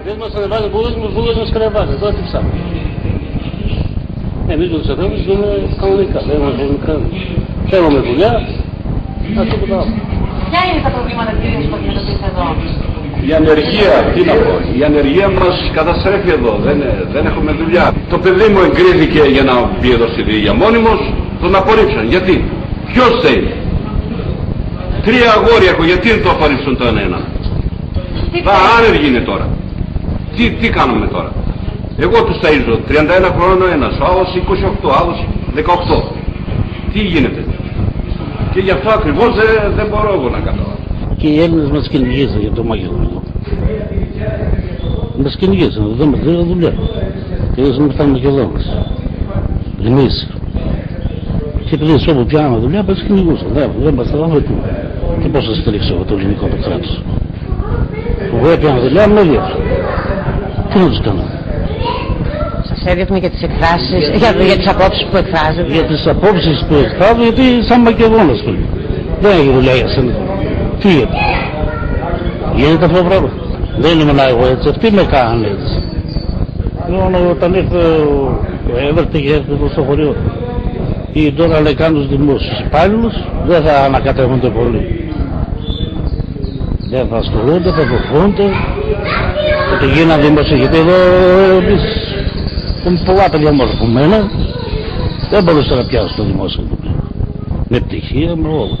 Δεν μας ανεβάζει βούλες μας κατεβάζει, τώρα τι ψάχνουμε. Εμείς τους ανθρώπους ζούμε κανονικά, δεν μας βολούν κανένα. Θέλουμε δουλειά, αυτό που κάνουμε. Ποια είναι τα προβλήματα κυρίως που αντιμετωπίζετε εδώ? Η ανεργία, τι να πω, η ανεργία μας καταστρέφει εδώ, δεν έχουμε δουλειά. Το παιδί μου εγκρίθηκε για να μπει εδώ στη Δίγια μόνιμος, τον απορρίψαν. Γιατί, ποιος θέλει? 3 αγόρια έχω, γιατί δεν το απορρίψαν το ένα? Άνεργοι είναι τώρα. Τι κάνουμε τώρα? Εγώ τους ταΐζω, 31 χρόνων ο ένας, ο άλλος 28, ο άλλος 18. Τι γίνεται? Και γι' αυτό ακριβώς δεν μπορώ εγώ να καταλάβω. Και οι Έλληνες μας κυνηγήσαν για το Μακεδονικό. Μας κυνηγήσαν, δεν μας δίνουν δουλειά. Και εμείς ήμασταν Μακεδόνες. Εμείς. Και επειδή όπου πιάναμε δουλειά, μας κυνηγούσαν. Δεν μας θέλαμε τίποτα. Και πώς θα στηρίξω το ελληνικό το κράτος? Εγώ έπιανα δουλειά, με έδιωξαν. Τι να τους κάνω? Σας έδιωχνε για τις εκφράσεις, για τις απόψεις που εκφράζετε? Για τις απόψεις που εκφράζω, γιατί σαν Μακεδόνας φίλοι. Δεν έχει δουλειά για σένα. Τι γίνεται? Γίνεται αυτό το πράγμα. Δεν ήμουν εγώ έτσι, αυτοί με κάνανε έτσι. Όταν ήρθε ο Εύερτη και έρθει στο χωριό. Ή τώρα λέει κάνουν τους δημόσιους υπάλληλους, δεν θα ανακατεύονται πολύ. Δεν θα ασχολούνται, θα βοηθούνται. Και γίναν δημόσιοι, γιατί εδώ εμείς έχουμε πολλά παιδιά μορφωμένα. Δεν μπορούσα να πιάσω στο δημόσιο. Με πτυχία, με όλα.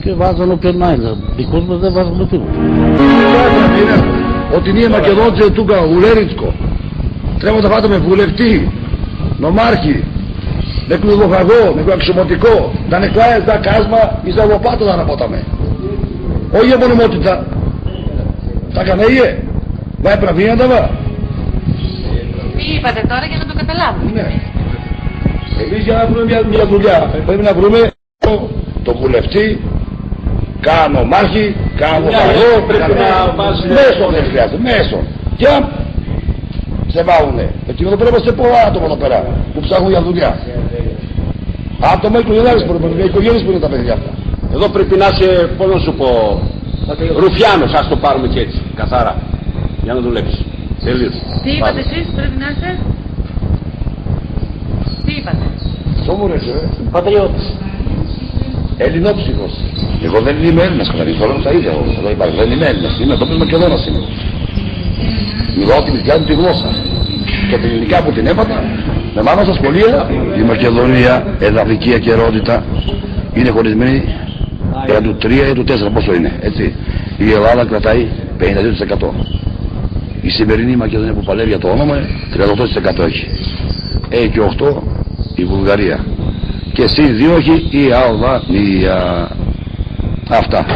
Και βάζανε όποιον να είναι. Δικούς μας δεν βάζουμε τίποτα. Ότι nije Makedonce tuga u Leritsko. Treba da vadome βουλευτή, νομάρχη, neku λογαγό, neku αξιωματικό, da ne klaje za kazma i za lopatu da napotame. Όχι για μονιμότητα. Τα κανέγε. Βάει πραβίανταβα. Τι είπατε τώρα για να το καταλάβουμε? Ναι. Εμείς για να βρούμε μια δουλειά πρέπει να βρούμε το βουλευτή, κάνω μάχη, κάνω φαγό, μέσον δεν χρειάζεται, μέσον. Και αν σε βάλουνε, εκείνο εδώ πρέπει σε πολλά άτομα εδώ πέρα που ψάχνουν για δουλειά. Άτομα οικογενειάρες οι οικογένειες που είναι τα παιδιά αυτά. Εδώ πρέπει να είσαι, πώς να σου πω, ρουφιάνος, ας το πάρουμε και έτσι, καθαρά, για να δουλέψεις. Τελείως. Τι είπατε εσείς, πρέπει να είσαι? Τι είπατε? Σόμουρες, Πατριώτης. Ελληνόψυχος. Εγώ δεν είμαι Έλληνας, καταλήγω όλα τα ίδια. Εδώ υπάρχει, δεν είμαι Έλληνας, είμαι εδώ Μακεδόνας είμαι. Μιλάω τη δικιά μου τη γλώσσα. Και την ελληνικά που την έπατα, με μάνα στα σχολεία. Η Μακεδονία, εδαφική ακερότητα, είναι χωρισμένη για του 3 ή του 4, πόσο είναι, έτσι. Η Ελλάδα κρατάει 52%. Η σημερινή Μακεδονία που παλεύει για το όνομα 38% έχει. Έχει και 8 η Βουλγαρία. Και εσύ 2 έχει η Αλβανία. Αυτά.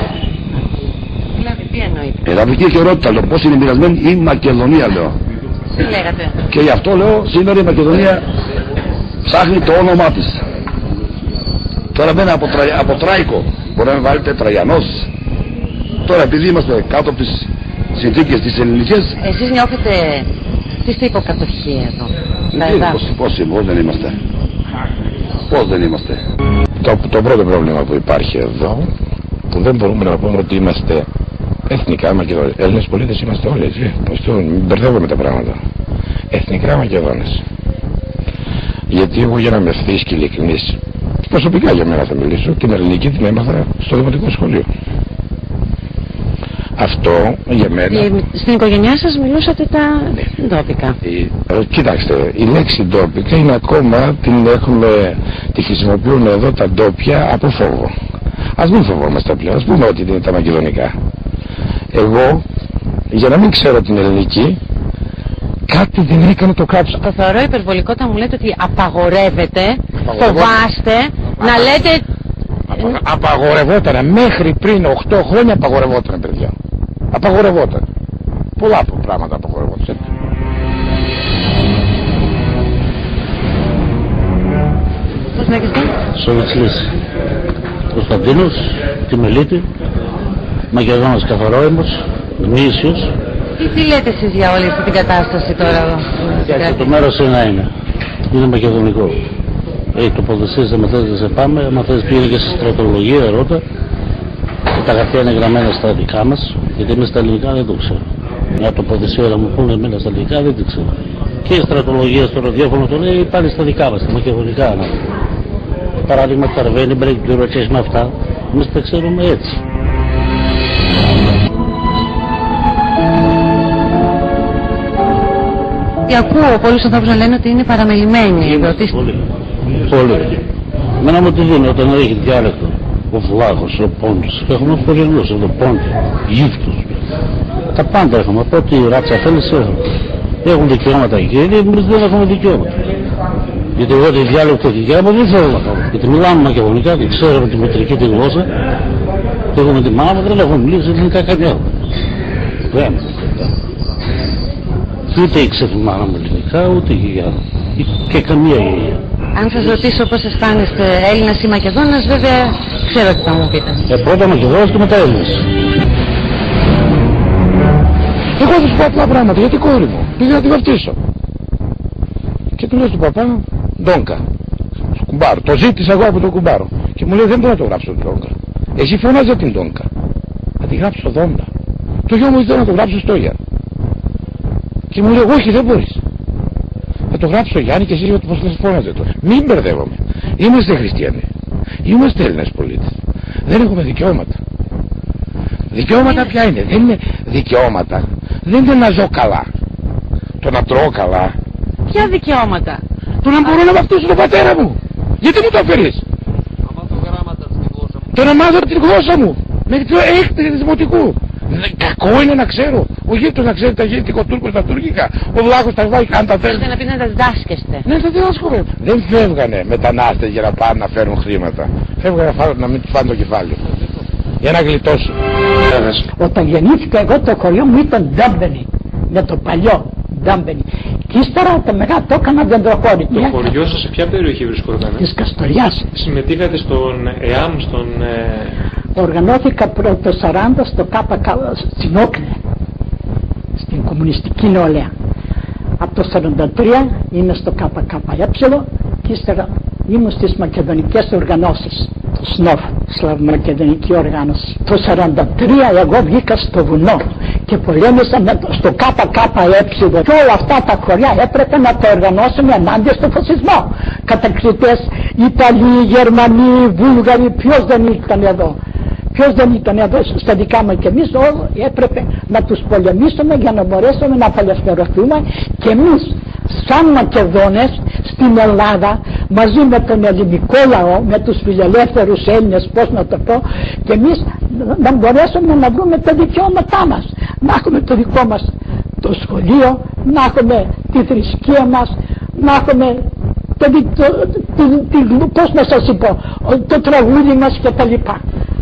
Δηλαδή τι εννοείται? Εδαφική ακερότητα λέω, πώς είναι μοιρασμένη η Μακεδονία λέω. Τι λέγατε? Και γι' αυτό λέω σήμερα η Μακεδονία ψάχνει το όνομά της. Τώρα μπαίνει από Τράικο, μπορεί να βάλετε Τραγιανός. Τώρα επειδή είμαστε κάτω από τις συνθήκες της ελληνικές. Εσείς νιώθετε, είστε υποκατοχή εδώ? Πώς δεν είμαστε? Πώς δεν είμαστε? Το πρώτο πρόβλημα που υπάρχει εδώ, που δεν μπορούμε να πούμε ότι είμαστε εθνικά Μακεδόνες. Έλληνες πολίτες είμαστε όλοι, έτσι. Μην μπερδεύουμε τα πράγματα. Εθνικά Μακεδόνες. Γιατί εγώ, για να είμαι ευθύς και ειλικρινής, προσωπικά για μένα θα μιλήσω, την ελληνική την έμαθα στο δημοτικό σχολείο. Αυτό για μένα. Στην οικογένειά σας μιλούσατε τα ντόπικα. Κοιτάξτε, η λέξη ντόπικα είναι ακόμα, τη χρησιμοποιούν εδώ τα ντόπια από φόβο. Ας μην φοβόμαστε πλέον, ας πούμε ότι είναι τα μακεδονικά. Εγώ, για να μην ξέρω την ελληνική, κάτι δεν έκανε το κράτος. Το θεωρώ υπερβολικό όταν μου λέτε ότι απαγορεύεται, φοβάστε, να λέτε. Απαγορευόταν, μέχρι πριν 8 χρόνια απαγορευόταν, παιδιά. Απαγορευόταν. Πολλά πράγματα απαγορευόταν. Πώς λέγεστε? Σοβιτσλής. Κωνσταντίνος, τη Μελίτη, Μακεδόνας καθαρόαιμος, γνήσιος. Τι λέτε εσείς για όλη αυτή την κατάσταση τώρα εδώ? Και το μέρος είναι μακεδονικό. Έχει τοποθεσίες, δεν θες σε πάμε, άμα θες πήγαινε και στη στρατολογία, ρώτα. Και τα χαρτιά είναι γραμμένα στα δικά μας, γιατί εμείς τα ελληνικά δεν το ξέρουμε. Να τοποθεσία να μου πούνε εμένα στα δικά δεν την ξέρω. Και η στρατολογία στο ραδιόφωνο το λέει πάλι στα δικά μας, στα μακεδονικά. Παράδειγμα Καρβένι, Μπρέγκ, με αυτά, εμείς τα ξέρουμε έτσι. Και ακούω πολλούς ανθρώπους να λένε ότι είναι παραμελημένοι εδώ. Πολύ. Πολύ. Μένα μου τη δίνει όταν έχει διάλεκτο. Ο Βλάχος, ο Πόντος. Έχουμε πολύ γλώσσα εδώ, Πόντο, γύφτους. Τα πάντα έχουμε. Από ό,τι ράτσα θέλεις έχουμε. Έχουν δικαιώματα εκεί, εμείς δεν έχουμε δικαιώματα. Γιατί εγώ τη διάλεκτο δικιά μου δεν θέλω να κάνω. Γιατί μιλάμε μακεδονικά, δεν ξέρουμε τη μετρική τη γλώσσα. Και έχουμε τη μάμα, δεν έχουμε μιλήσει ελληνικά καμιά. Δεν. Ούτε ήξερε η μάνα μου ελληνικά, ούτε η γιαγιά. Και καμία γιαγιά. Αν σας ρωτήσω πώς αισθάνεστε Έλληνας ή Μακεδόνας, βέβαια ξέρω τι θα μου πείτε. Πρώτα Μακεδόνας και μετά Έλληνας. Εγώ θα σου πω απλά πράγματα για την κόρη μου. Πήγα να τη βαφτίσω. Και του λέω στον παπά, Ντόγκα. Στο κουμπάρο. Το ζήτησα εγώ από τον κουμπάρο. Και μου λέει δεν μπορώ να το γράψω τον Ντόγκα. Εσύ φώναζε την Ντόγκα. Να τη γράψω Δόντα. Το γιο μου ήθελε να το γράψω στο Ια. Και μου λέει όχι δεν μπορείς. Θα το γράψω Γιάννη και εσύ πώς θα φώναζε το. Μην μπερδεύομαι. Είμαστε χριστιανοί. Είμαστε Έλληνες πολίτες. Δεν έχουμε δικαιώματα. Δικαιώματα ποια είναι? Δεν είναι δικαιώματα. Δεν είναι να ζω καλά. Το να τρώω καλά. Ποια δικαιώματα? Το να μπορώ να βαφτίσω τον πατέρα μου. Γιατί μου το αφαιρείς? Το να μάθω τη γλώσσα μου. Μέχρι το έκτη δημοτικού. Κακό είναι να ξέρω. Ο γείτονας να ξέρει τα γείτονα, ο Τούρκος τα τουρκικά, ο Βλάχος τα βάει, αν τα θέλει. Να πει να τα διδάσκεστε. Ναι, τα διδάσκομαι. Δεν φεύγανε μετανάστες για να πάνε να φέρουν χρήματα. Φεύγανε να μην τους φάνε το κεφάλι. Για να γλιτώσουν. Όταν γεννήθηκα εγώ το χωριό μου ήταν Ντάμπενι. Με το παλιό Ντάμπενι. Και ύστερα το μεγάλο το έκανα δεντροχώρη. Το χωριό σας σε ποια περιοχή βρισκόταν? Της Καστοριάς. Συμμετείχατε στον ΕΑΜ, στον... Οργανώθηκα το 40 στο ΚΚ στην Όκλη. Στην Κομμουνιστική Νεολαία. Από το 43 είμαι στο ΚΚΕ και ύστερα ήμουν στις μακεδονικές οργανώσεις. Το ΣΝΟΦ, Σλαβμακεδονική Οργάνωση. Το 43 εγώ βγήκα στο βουνό και πολέμησα στο ΚΚΕ και όλα αυτά τα χωριά έπρεπε να τα οργανώσουμε ενάντια στο φασισμό. Κατακριτές Ιταλοί, Γερμανοί, Βούλγαροι, ποιος δεν ήταν εδώ. Ποιος δεν ήταν εδώ στα δικά μας και εμείς όλοι έπρεπε να τους πολεμήσουμε για να μπορέσουμε να απελευθερωθούμε και εμείς σαν Μακεδόνες στην Ελλάδα μαζί με τον ελληνικό λαό, με τους φιλελεύθερους Έλληνες, πώς να το πω, και εμείς να μπορέσουμε να βρούμε τα δικαιώματά μας, να έχουμε το δικό μας το σχολείο, να έχουμε τη θρησκεία μας, να έχουμε πώς να σας πω, το τραγούδι μας και τα λοιπά.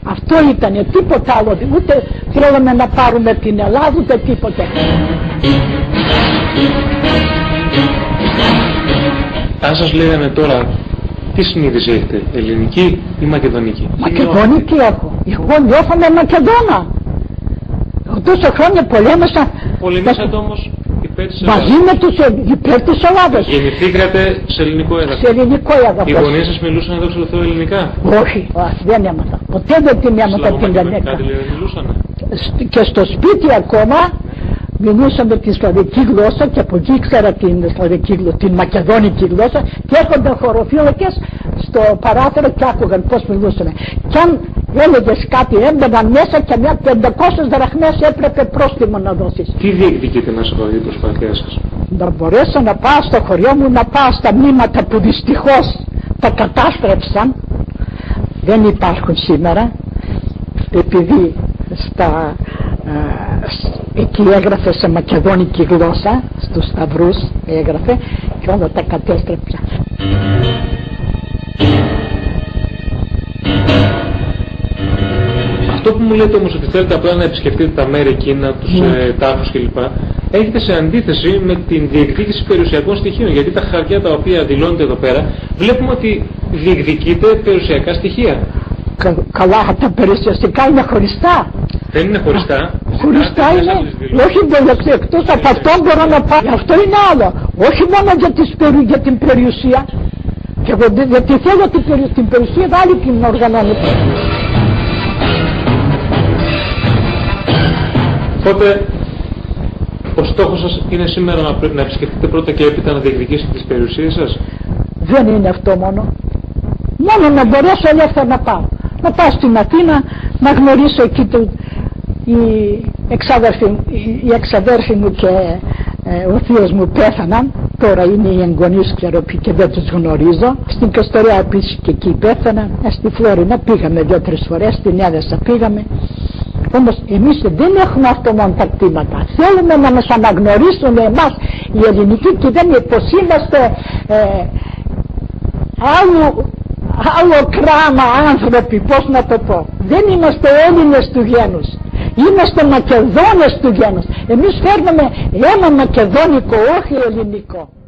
Αυτό ήτανε, τίποτα άλλο, ούτε θέλαμε να πάρουμε την Ελλάδα, ούτε τίποτε. Αν σας λέγανε τώρα, τι συνείδηση έχετε, ελληνική ή μακεδονική? Μακεδονική έχω. Εγώ νιώθαμε Μακεδόνα. Τόσο χρόνια πολέμησα. Πολεμήσατε όμως υπέρ της Ελλάδας. Μαζί με τους υπέρ της Ελλάδας. Γεννηθήκατε σε ελληνικό έδαφος. Σε ελληνικό έδαφος. Οι γονείς σας μιλούσαν εδώ στο Θεό ελληνικά? Όχι, δεν έμαθα. Ποτέ δεν την έμαθα την ελληνικά. Κάτι μιλούσανε? Και στο σπίτι ακόμα μιλούσαμε τη σλαβική γλώσσα και από εκεί ήξερα την σλαβική γλώσσα, την μακεδόνικη γλώσσα και έρχονταν χωροφύλακες στο παράθυρο και άκουγαν πώς μιλούσαμε. Και αν έλεγες κάτι έμπαιναν μέσα και μια 500 δραχμές έπρεπε πρόστιμο να δώσεις. Τι διεκδικείτε μέσα από την προσπάθειά σας? Να μπορέσω να πάω στο χωριό μου, να πάω στα μνήματα που δυστυχώς τα κατάστρεψαν, δεν υπάρχουν σήμερα, επειδή εκεί έγραφε σε μακεδόνικη γλώσσα, στους σταυρούς έγραφε και όλα τα κατέστρεψα. Αυτό που μου λέτε όμως ότι θέλετε απλά να επισκεφτείτε τα μέρη εκείνα, τους τάφους κλπ. Έχετε σε αντίθεση με την διεκδίκηση περιουσιακών στοιχείων, γιατί τα χαρτιά τα οποία δηλώνετε εδώ πέρα βλέπουμε ότι διεκδικείτε περιουσιακά στοιχεία. Καλά, τα περιουσιακά είναι χωριστά. Δεν είναι χωριστά. Χωριστά είναι, όχι εκτός από αυτό μπορώ να πάω. Αυτό είναι άλλο. Όχι μόνο για την περιουσία. Και εγώ γιατί θέλω την περιουσία, άλλη την οργανώνεται. Οπότε Ο στόχος σας είναι σήμερα να επισκεφτείτε πρώτα και έπειτα να διεκδικήσετε τις περιουσίες σας? Δεν είναι αυτό μόνο. Μόνο να μπορέσω ελεύθερα να πάω. Να πάω στην Αθήνα, να γνωρίσω εκεί οι εξαδέρφοι μου και ο θείος μου πέθαναν. Τώρα είναι οι εγγονείς ξεροποί και δεν τους γνωρίζω. Στην Καστοριά επίσης και εκεί πέθαναν. Στη Φλόρινα πήγαμε 2-3 φορές, στην Έδεσα πήγαμε. Όμως εμείς δεν έχουμε αυτό μόνο τα κτήματα. Θέλουμε να μας αναγνωρίσουν εμάς οι ελληνικοί και δεν είναι πως είμαστε άλλο κράμα άνθρωποι, πώς να το πω. Δεν είμαστε Έλληνες του γένους. Είμαστε Μακεδόνες του γένους. Εμείς φέρνουμε ένα μακεδόνικο, όχι ελληνικό.